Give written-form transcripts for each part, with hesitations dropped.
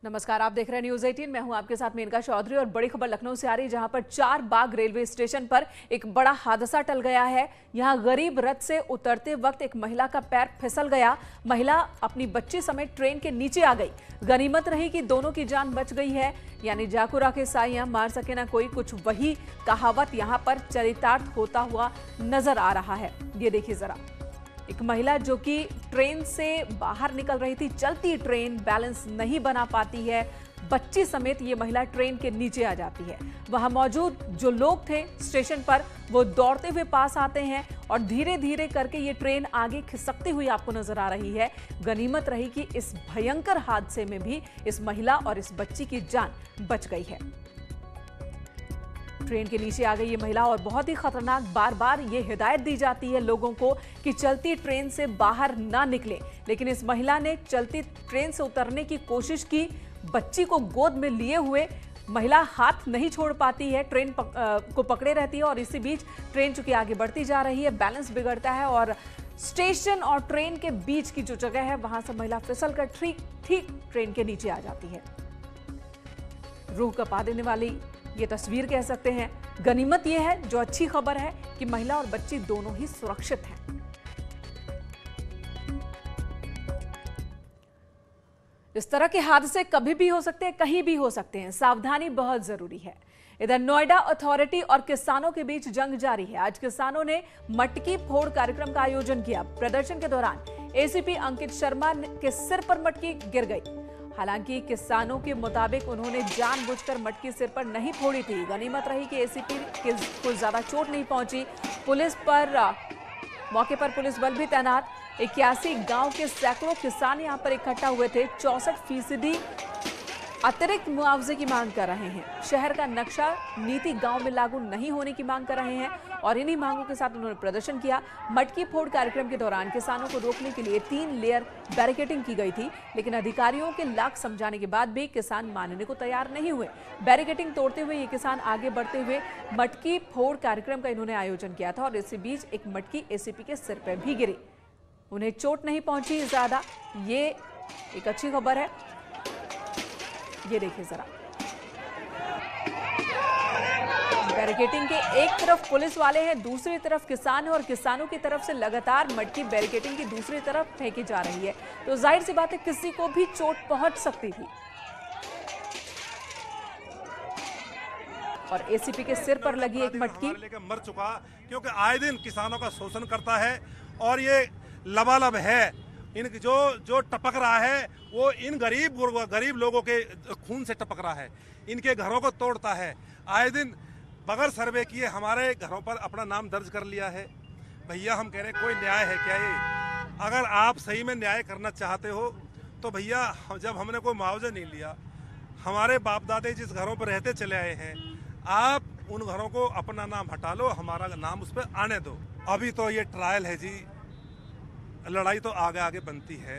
नमस्कार, आप देख रहे हैं न्यूज 18। मैं हूं आपके साथ मेनका चौधरी और बड़ी खबर लखनऊ से आ रही है, जहां पर चार बाग रेलवे स्टेशन पर एक बड़ा हादसा टल गया है। यहां गरीब रथ से उतरते वक्त एक महिला का पैर फिसल गया। महिला अपनी बच्ची समेत ट्रेन के नीचे आ गई। गनीमत रही कि दोनों की जान बच गई है। यानी जाकुरा के साइयां मार सके ना कोई, कुछ वही कहावत यहां पर चरितार्थ होता हुआ नजर आ रहा है। ये देखिए जरा, एक महिला जो कि ट्रेन से बाहर निकल रही थी, चलती ट्रेन बैलेंस नहीं बना पाती है, बच्ची समेत ये महिला ट्रेन के नीचे आ जाती है। वहां मौजूद जो लोग थे स्टेशन पर, वो दौड़ते हुए पास आते हैं और धीरे धीरे करके ये ट्रेन आगे खिसकती हुई आपको नजर आ रही है। गनीमत रही कि इस भयंकर हादसे में भी इस महिला और इस बच्ची की जान बच गई है। ट्रेन के नीचे आ गई ये महिला और बहुत ही खतरनाक, बार बार ये हिदायत दी जाती है लोगों को कि चलती ट्रेन से बाहर ना निकले, लेकिन इस महिला ने चलती ट्रेन से उतरने की कोशिश की। बच्ची को गोद में लिए हुए महिला हाथ नहीं छोड़ पाती है, ट्रेन को पकड़े रहती है और इसी बीच ट्रेन चूंकि आगे बढ़ती जा रही है, बैलेंस बिगड़ता है और स्टेशन और ट्रेन के बीच की जो जगह है वहां से महिला फिसल कर ठीक ट्रेन के नीचे आ जाती है। रूह कपा देने वाली ये तस्वीर कह सकते हैं। गनीमत यह है, जो अच्छी खबर है, कि महिला और बच्ची दोनों ही सुरक्षित हैं। इस तरह के हादसे कभी भी हो सकते हैं, कहीं भी हो सकते हैं। सावधानी बहुत जरूरी है। इधर नोएडा अथॉरिटी और किसानों के बीच जंग जारी है। आज किसानों ने मटकी फोड़ कार्यक्रम का आयोजन किया। प्रदर्शन के दौरान एसीपी अंकित शर्मा के सिर पर मटकी गिर गई। हालांकि किसानों के मुताबिक उन्होंने जानबूझकर मटकी सिर पर नहीं फोड़ी थी। गनीमत रही कि एसीपी को ज्यादा चोट नहीं पहुंची। मौके पर पुलिस बल भी तैनात। 81 गांव के सैकड़ों किसान यहां पर इकट्ठा हुए थे। 64% अतिरिक्त मुआवजे की मांग कर रहे हैं। शहर का नक्शा नीति गांव में लागू नहीं होने की मांग कर रहे हैं और इन्हीं मांगों के साथ उन्होंने प्रदर्शन किया। मटकी फोड़ कार्यक्रम के दौरान किसानों को रोकने के लिए 3 लेयर बैरिकेडिंग की गई थी, लेकिन अधिकारियों के लाख समझाने के बाद भी किसान मानने को तैयार नहीं हुए। बैरिकेडिंग तोड़ते हुए ये किसान आगे बढ़ते हुए मटकी फोड़ कार्यक्रम का इन्होंने आयोजन किया था और इसी बीच एक मटकी एसीपी के सिर पर भी गिरी। उन्हें चोट नहीं पहुंची ज्यादा, ये एक अच्छी खबर है। ये देखिए जरा, बैरिकेडिंग के एक तरफ पुलिस वाले हैं, दूसरी तरफ किसान है और किसानों की तरफ से लगातार मटकी बैरिकेडिंग की दूसरी तरफ फेंकी जा रही है, तो जाहिर सी बात है किसी को भी चोट पहुंच सकती थी। और एसीपी के सिर पर लगी एक मटकी लेकर मर चुका, क्योंकि आए दिन किसानों का शोषण करता है और ये लबालब है। इन जो टपक रहा है वो इन गरीब लोगों के खून से टपक रहा है, इनके घरों को तोड़ता है। आए दिन बगैर सर्वे किए हमारे घरों पर अपना नाम दर्ज कर लिया है। भैया हम कह रहे हैं, कोई न्याय है क्या ये? अगर आप सही में न्याय करना चाहते हो तो भैया, जब हमने कोई मुआवजा नहीं लिया, हमारे बाप दादे जिस घरों पर रहते चले आए हैं, आप उन घरों को अपना नाम हटा लो, हमारा नाम उस पर आने दो। अभी तो ये ट्रायल है जी, लड़ाई तो आगे आगे बनती है।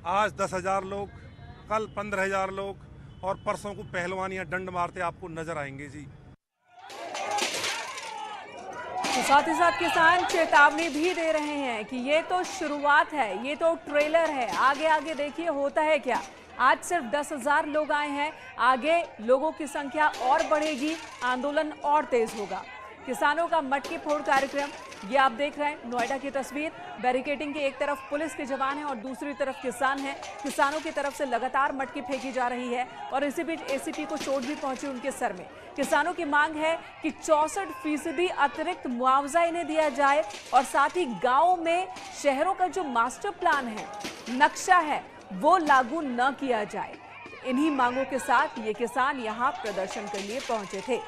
आज 10,000 लोग, कल 15,000 लोग और परसों को पहलवानियां डंड मारते आपको नजर आएंगे जी। तो साथ ही साथ किसान चेतावनी भी दे रहे हैं कि ये तो शुरुआत है, ये तो ट्रेलर है, आगे आगे देखिए होता है क्या। आज सिर्फ 10,000 लोग आए हैं, आगे लोगों की संख्या और बढ़ेगी, आंदोलन और तेज होगा। किसानों का मटकी फोड़ कार्यक्रम, ये आप देख रहे हैं नोएडा की तस्वीर। बैरिकेडिंग के एक तरफ पुलिस के जवान हैं और दूसरी तरफ किसान हैं। किसानों की तरफ से लगातार मटकी फेंकी जा रही है और इसी बीच एसीपी को चोट भी पहुंची उनके सर में। किसानों की मांग है कि 64% अतिरिक्त मुआवजा इन्हें दिया जाए और साथ ही गाँव में शहरों का जो मास्टर प्लान है, नक्शा है, वो लागू न किया जाए। इन्हीं मांगों के साथ ये किसान यहाँ प्रदर्शन के लिए पहुंचे थे।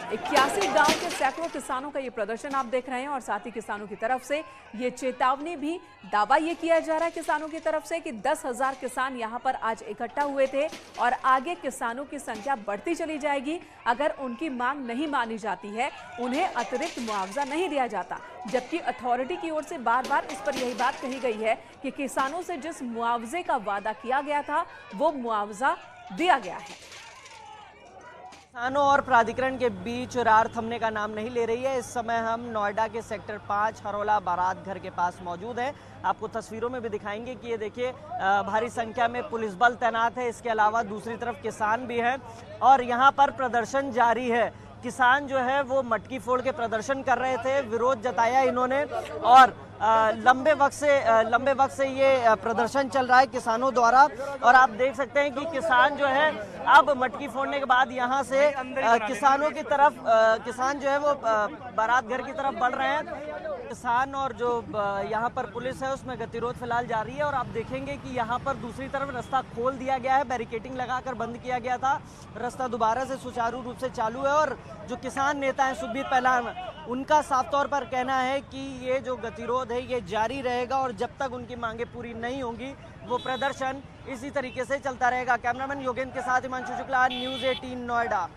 81 गांव के सैकड़ों किसानों का ये प्रदर्शन आप देख रहे हैं और साथ ही किसानों की तरफ से ये चेतावनी भी, दावा ये किया जा रहा है किसानों की तरफ से कि 10,000 किसान यहां पर आज इकट्ठा हुए थे और आगे किसानों की संख्या बढ़ती चली जाएगी अगर उनकी मांग नहीं मानी जाती है, उन्हें अतिरिक्त मुआवजा नहीं दिया जाता। जबकि अथॉरिटी की ओर से बार बार इस पर यही बात कही गई है कि किसानों से जिस मुआवजे का वादा किया गया था वो मुआवजा दिया गया है। किसानों और प्राधिकरण के बीच रार थमने का नाम नहीं ले रही है। इस समय हम नोएडा के सेक्टर 5 हरोला बारात घर के पास मौजूद है। आपको तस्वीरों में भी दिखाएंगे कि ये देखिए भारी संख्या में पुलिस बल तैनात है। इसके अलावा दूसरी तरफ किसान भी हैं और यहाँ पर प्रदर्शन जारी है। किसान जो है वो मटकी फोड़ के प्रदर्शन कर रहे थे, विरोध जताया इन्होंने और लंबे वक्त से ये प्रदर्शन चल रहा है किसानों द्वारा। और आप देख सकते हैं कि किसान जो है अब मटकी फोड़ने के बाद यहाँ से किसानों की तरफ किसान जो है वो बारात घर की तरफ बढ़ रहे हैं। किसान और जो यहाँ पर पुलिस है उसमें गतिरोध फिलहाल जारी है और आप देखेंगे कि यहाँ पर दूसरी तरफ रास्ता खोल दिया गया है, बैरिकेडिंग लगाकर बंद किया गया था। रास्ता दोबारा से सुचारू रूप से चालू है और जो किसान नेता हैं सुखबीर पहलवान, उनका साफ तौर पर कहना है कि ये जो गतिरोध है ये जारी रहेगा और जब तक उनकी मांगे पूरी नहीं होंगी वो प्रदर्शन इसी तरीके से चलता रहेगा। कैमरामैन योगेंद्र के साथ हिमांशु शुक्ला, न्यूज़ 18 नोएडा।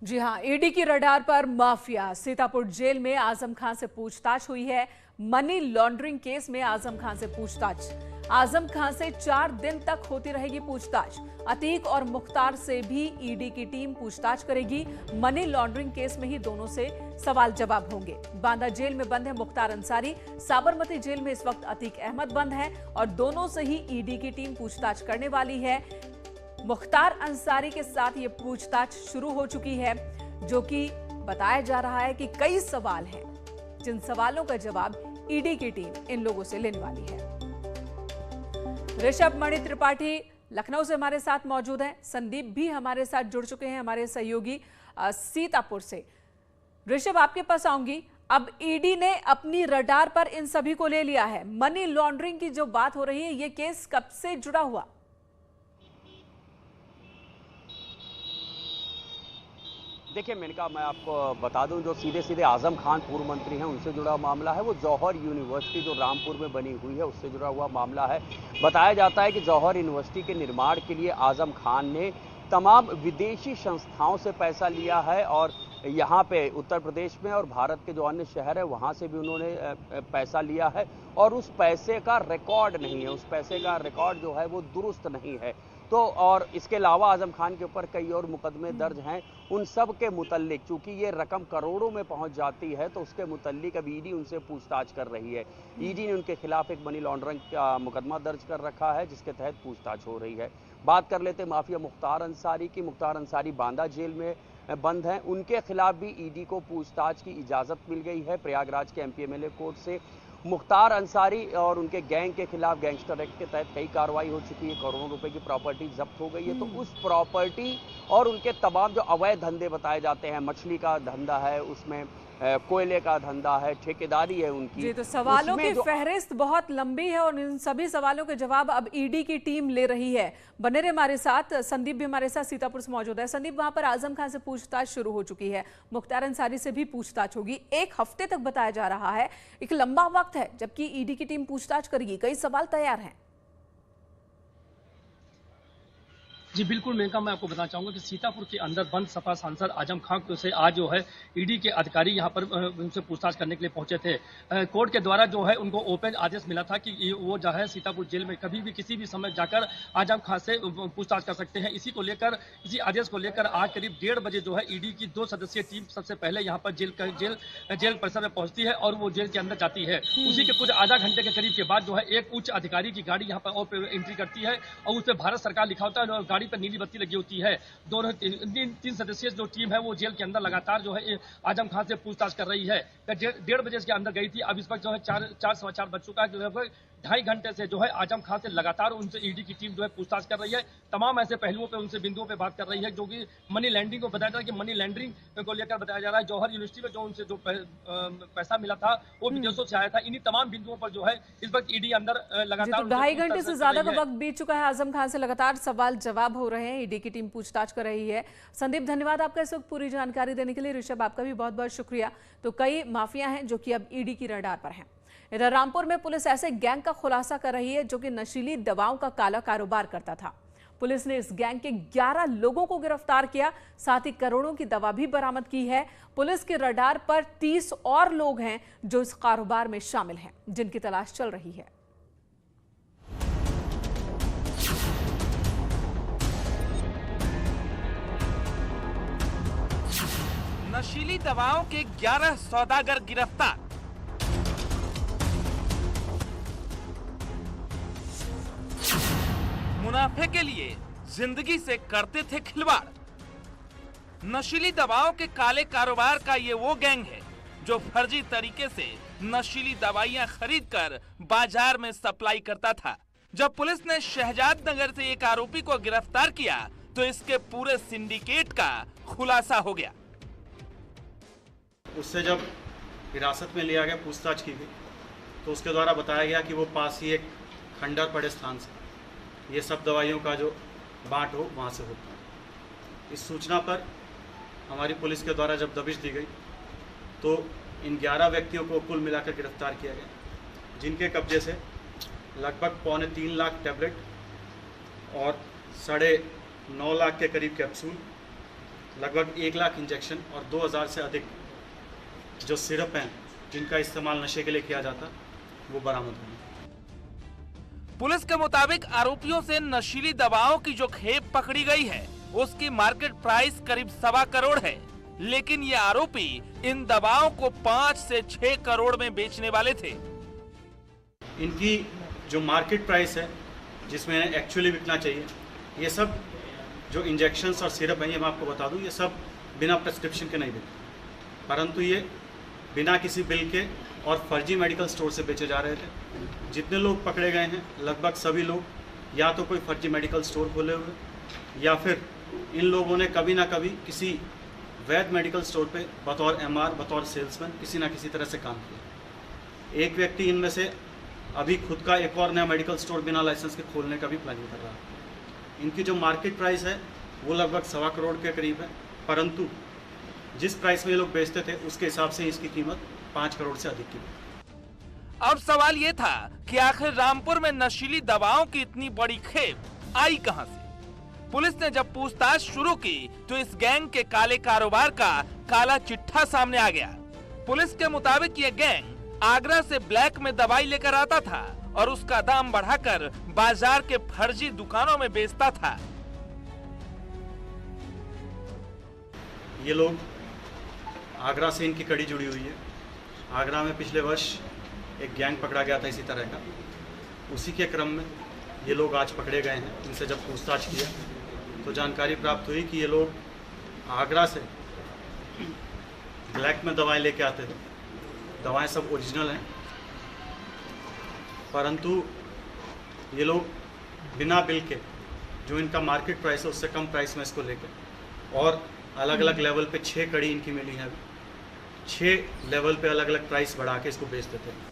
जी हां, ईडी की रडार पर माफिया। सीतापुर जेल में आजम खान से पूछताछ हुई है। मनी लॉन्ड्रिंग केस में आजम खान से पूछताछ। आजम खान से 4 दिन तक होती रहेगी पूछताछ। अतीक और मुख्तार से भी ईडी की टीम पूछताछ करेगी। मनी लॉन्ड्रिंग केस में ही दोनों से सवाल जवाब होंगे। बांदा जेल में बंद है मुख्तार अंसारी। साबरमती जेल में इस वक्त अतीक अहमद बंद है और दोनों से ही ईडी की टीम पूछताछ करने वाली है। मुख्तार अंसारी के साथ ये पूछताछ शुरू हो चुकी है, जो कि बताया जा रहा है कि कई सवाल हैं जिन सवालों का जवाब ईडी की टीम इन लोगों से लेने वाली है। ऋषभ मणि त्रिपाठी लखनऊ से हमारे साथ मौजूद हैं। संदीप भी हमारे साथ जुड़ चुके हैं, हमारे सहयोगी सीतापुर से। ऋषभ, आपके पास आऊंगी। अब ईडी ने अपनी रडार पर इन सभी को ले लिया है। मनी लॉन्ड्रिंग की जो बात हो रही है, ये केस कब से जुड़ा हुआ? देखिए मेनका, मैं आपको बता दूं, जो सीधे सीधे आजम खान पूर्व मंत्री हैं उनसे जुड़ा मामला है। वो जौहर यूनिवर्सिटी जो रामपुर में बनी हुई है उससे जुड़ा हुआ मामला है। बताया जाता है कि जौहर यूनिवर्सिटी के निर्माण के लिए आजम खान ने तमाम विदेशी संस्थाओं से पैसा लिया है और यहाँ पे उत्तर प्रदेश में और भारत के जो अन्य शहर है वहाँ से भी उन्होंने पैसा लिया है और उस पैसे का रिकॉर्ड नहीं है, उस पैसे का रिकॉर्ड जो है वो दुरुस्त नहीं है। तो और इसके अलावा आजम खान के ऊपर कई और मुकदमे दर्ज हैं। उन सब के मुतल्लिक, चूंकि ये रकम करोड़ों में पहुंच जाती है, तो उसके मुतल्लिक अब ईडी उनसे पूछताछ कर रही है। ईडी ने उनके खिलाफ एक मनी लॉन्ड्रिंग का मुकदमा दर्ज कर रखा है जिसके तहत पूछताछ हो रही है। बात कर लेते माफिया मुख्तार अंसारी की। मुख्तार अंसारी बांदा जेल में बंद हैं। उनके खिलाफ भी ईडी को पूछताछ की इजाजत मिल गई है प्रयागराज के एमपी एमएलए कोर्ट से। मुख्तार अंसारी और उनके गैंग के खिलाफ गैंगस्टर एक्ट के तहत कई कार्रवाई हो चुकी है। करोड़ों रुपए की प्रॉपर्टी जब्त हो गई है। तो उस प्रॉपर्टी और उनके तमाम जो अवैध धंधे बताए जाते हैं, मछली का धंधा है, उसमें कोयले का धंधा है, ठेकेदारी है उनकी। जी, तो सवालों की फहरिस्त बहुत लंबी है और इन सभी सवालों के जवाब अब ईडी की टीम ले रही है। बने रहे हमारे साथ। संदीप भी हमारे साथ सीतापुर से मौजूद है। संदीप, वहां पर आजम खान से पूछताछ शुरू हो चुकी है, मुख्तार अंसारी से भी पूछताछ होगी। 1 हफ्ते तक बताया जा रहा है, एक लंबा वक्त है जबकि ईडी की टीम पूछताछ करेगी। कई सवाल तैयार हैं। जी बिल्कुल मेनका, मैं आपको बताना चाहूंगा कि सीतापुर के अंदर बंद सपा सांसद आजम खान से आज जो है ईडी के अधिकारी यहां पर उनसे पूछताछ करने के लिए पहुंचे थे। कोर्ट के द्वारा जो है उनको ओपन आदेश मिला था कि वो जो है सीतापुर जेल में कभी भी किसी भी समय जाकर आजम खान से पूछताछ कर सकते हैं। इसी आदेश को लेकर आज करीब 1:30 बजे जो है ईडी की 2 सदस्यीय टीम सबसे पहले यहाँ पर जेल परिसर में पहुंचती है और वो जेल के अंदर जाती है। उसी के कुछ आधा घंटे के करीब के बाद जो है एक उच्च अधिकारी की गाड़ी यहाँ पर और एंट्री करती है और उस पर भारत सरकार लिखा होता है और गाड़ी पर नीली बत्ती लगी होती है। दोनों 3 सदस्यीय जो टीम है वो जेल के अंदर लगातार जो है आजम खान से पूछताछ कर रही है। 1:30 बजे के अंदर गई थी। अब इस वक्त जो है 4:15 बज चुका है। लगभग 2.5 घंटे से जो है आजम खान से लगातार उनसे ईडी की टीम जो है पूछताछ कर रही है। तमाम ऐसे पहलुओं पे उनसे बिंदुओं पे बात कर रही है जो कि मनी लैंडरिंग को बताया जा रहा है कि मनी लैंडरिंग को लेकर बताया जा रहा है। जौहर यूनिवर्सिटी में जो उनसे जो पैसा मिला था वो विदेशों से आया था। इन्हीं तमाम बिंदुओं पर जो है इस वक्त ईडी अंदर लगातार 2.5 घंटे से ज्यादा का वक्त बीत चुका है। आजम खान से लगातार सवाल जवाब हो रहे हैं। ईडी की टीम पूछताछ कर रही है। संदीप, धन्यवाद आपका इस वक्त पूरी जानकारी देने के लिए। ऋषभ, आपका भी बहुत बहुत शुक्रिया। तो कई माफिया हैं जो कि अब ईडी की रडार पर हैं। इधर रामपुर में पुलिस ऐसे गैंग का खुलासा कर रही है जो कि नशीली दवाओं का काला कारोबार करता था। पुलिस ने इस गैंग के 11 लोगों को गिरफ्तार किया, साथ ही करोड़ों की दवा भी बरामद की है। पुलिस के रडार पर 30 और लोग हैं जो इस कारोबार में शामिल हैं, जिनकी तलाश चल रही है। नशीली दवाओं के 11 सौदागर गिरफ्तार। मुनाफे के लिए जिंदगी से करते थे खिलवाड़। नशीली दवाओं के काले कारोबार का ये वो गैंग है जो फर्जी तरीके से नशीली दवाइयां खरीदकर बाजार में सप्लाई करता था। जब पुलिस ने शहजाद नगर से एक आरोपी को गिरफ्तार किया तो इसके पूरे सिंडिकेट का खुलासा हो गया। उससे जब हिरासत में लिया गया, पूछताछ की गई तो उसके द्वारा बताया गया कि वो पास ही एक खंडर पड़े स्थान से ये सब दवाइयों का जो बांट हो वहाँ से होता है। इस सूचना पर हमारी पुलिस के द्वारा जब दबिश दी गई तो इन 11 व्यक्तियों को कुल मिलाकर गिरफ्तार किया गया, जिनके कब्जे से लगभग 3.25 लाख टैबलेट और 9.5 लाख के करीब कैप्सूल, लगभग 1 लाख इंजेक्शन और 2000 से अधिक जो सिरप हैं जिनका इस्तेमाल नशे के लिए किया जाता वो बरामद हुए। पुलिस के मुताबिक आरोपियों से नशीली दवाओं की जो खेप पकड़ी गई है उसकी मार्केट प्राइस करीब 1.25 करोड़ है, लेकिन ये आरोपी इन दवाओं को 5 से 6 करोड़ में बेचने वाले थे। इनकी जो मार्केट प्राइस है जिसमें एक्चुअली बिकना चाहिए, ये सब जो इंजेक्शन्स और सिरप हैं ये मैं आपको बता दूं, ये सब बिना प्रेस्क्रिप्शन के नहीं बिकते, परंतु ये बिना किसी बिल के और फर्जी मेडिकल स्टोर से बेचे जा रहे थे। जितने लोग पकड़े गए हैं लगभग सभी लोग या तो कोई फर्जी मेडिकल स्टोर खोले हुए या फिर इन लोगों ने कभी ना कभी किसी वैध मेडिकल स्टोर पे बतौर MR, बतौर सेल्समैन किसी ना किसी तरह से काम किया। एक व्यक्ति इनमें से अभी खुद का एक और नया मेडिकल स्टोर बिना लाइसेंस के खोलने का भी प्लानिंग कर रहा है। इनकी जो मार्केट प्राइस है वो लगभग 1.25 करोड़ के करीब है, परंतु जिस प्राइस में ये लोग बेचते थे उसके हिसाब से इसकी कीमत 5 करोड़ से अधिक की। अब सवाल ये था कि आखिर रामपुर में नशीली दवाओं की इतनी बड़ी खेप आई कहां से? पुलिस ने जब पूछताछ शुरू की तो इस गैंग के काले कारोबार का काला चिट्ठा सामने आ गया। पुलिस के मुताबिक ये गैंग आगरा से ब्लैक में दवाई लेकर आता था और उसका दाम बढ़ाकर बाजार के फर्जी दुकानों में बेचता था। ये लोग आगरा से इनकी कड़ी जुड़ी हुई है। आगरा में पिछले वर्ष एक गैंग पकड़ा गया था इसी तरह का, उसी के क्रम में ये लोग आज पकड़े गए हैं। इनसे जब पूछताछ किया तो जानकारी प्राप्त हुई कि ये लोग आगरा से ब्लैक में दवाएं लेके आते थे। दवाएं सब ओरिजिनल हैं, परंतु ये लोग बिना बिल के जो इनका मार्केट प्राइस है उससे कम प्राइस में इसको लेकर और अलग अलग लेवल पे 6 कड़ी इनकी मिली है, 6 लेवल पे अलग अलग प्राइस बढ़ा के इसको बेच देते हैं।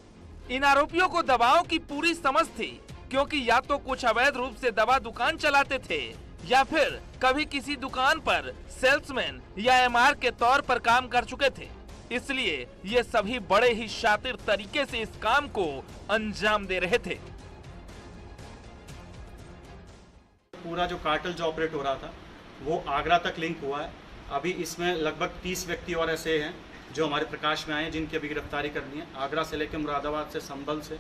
इन आरोपियों को दवाओं की पूरी समझ थी, क्योंकि या तो कुछ अवैध रूप से दवा दुकान चलाते थे या फिर कभी किसी दुकान पर सेल्समैन या MR के तौर पर काम कर चुके थे। इसलिए ये सभी बड़े ही शातिर तरीके से इस काम को अंजाम दे रहे थे। पूरा जो कार्टेल जो ऑपरेट हो रहा था वो आगरा तक लिंक हुआ है। अभी इसमें लगभग 30 व्यक्ति और ऐसे हैं जो हमारे प्रकाश में आए हैं जिनकी अभी गिरफ्तारी करनी है। आगरा से लेकर मुरादाबाद से, संभल से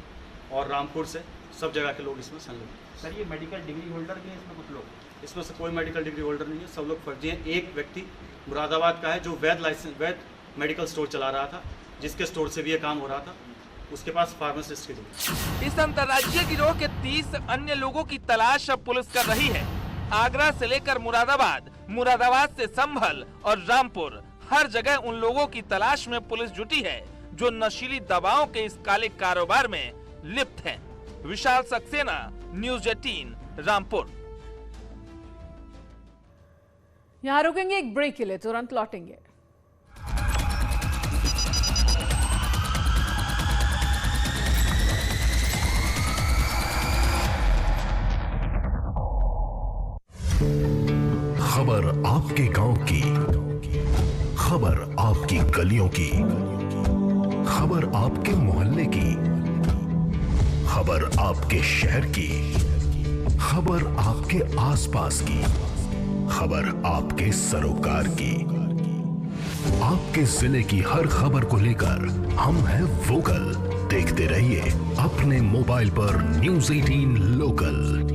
और रामपुर से सब जगह के लोग इसमें संलग्न। सर, ये मेडिकल डिग्री होल्डर भी है इसमें? कुछ लोग इसमें से कोई मेडिकल डिग्री होल्डर नहीं है, सब लोग फर्जी हैं। एक व्यक्ति मुरादाबाद का है जो वैध मेडिकल स्टोर चला रहा था, जिसके स्टोर से भी ये काम हो रहा था, उसके पास फार्मासिस्ट की डिग्री। इस अंतर्राज्यीय गिरोह के 30 अन्य लोगों की तलाश अब पुलिस कर रही है। आगरा से लेकर मुरादाबाद, मुरादाबाद से संभल और रामपुर, हर जगह उन लोगों की तलाश में पुलिस जुटी है जो नशीली दवाओं के इस काले कारोबार में लिप्त हैं। विशाल सक्सेना, न्यूज़ 18, रामपुर। यहाँ रुकेंगे एक ब्रेक के लिए, तुरंत लौटेंगे। खबर आपके गांव की, खबर आपकी गलियों की, खबर आपके मोहल्ले की, खबर आपके शहर की। खबर आपके आसपास की, खबर आपके सरोकार की, आपके जिले की हर खबर को लेकर हम हैं वोकल। देखते रहिए अपने मोबाइल पर News 18 लोकल।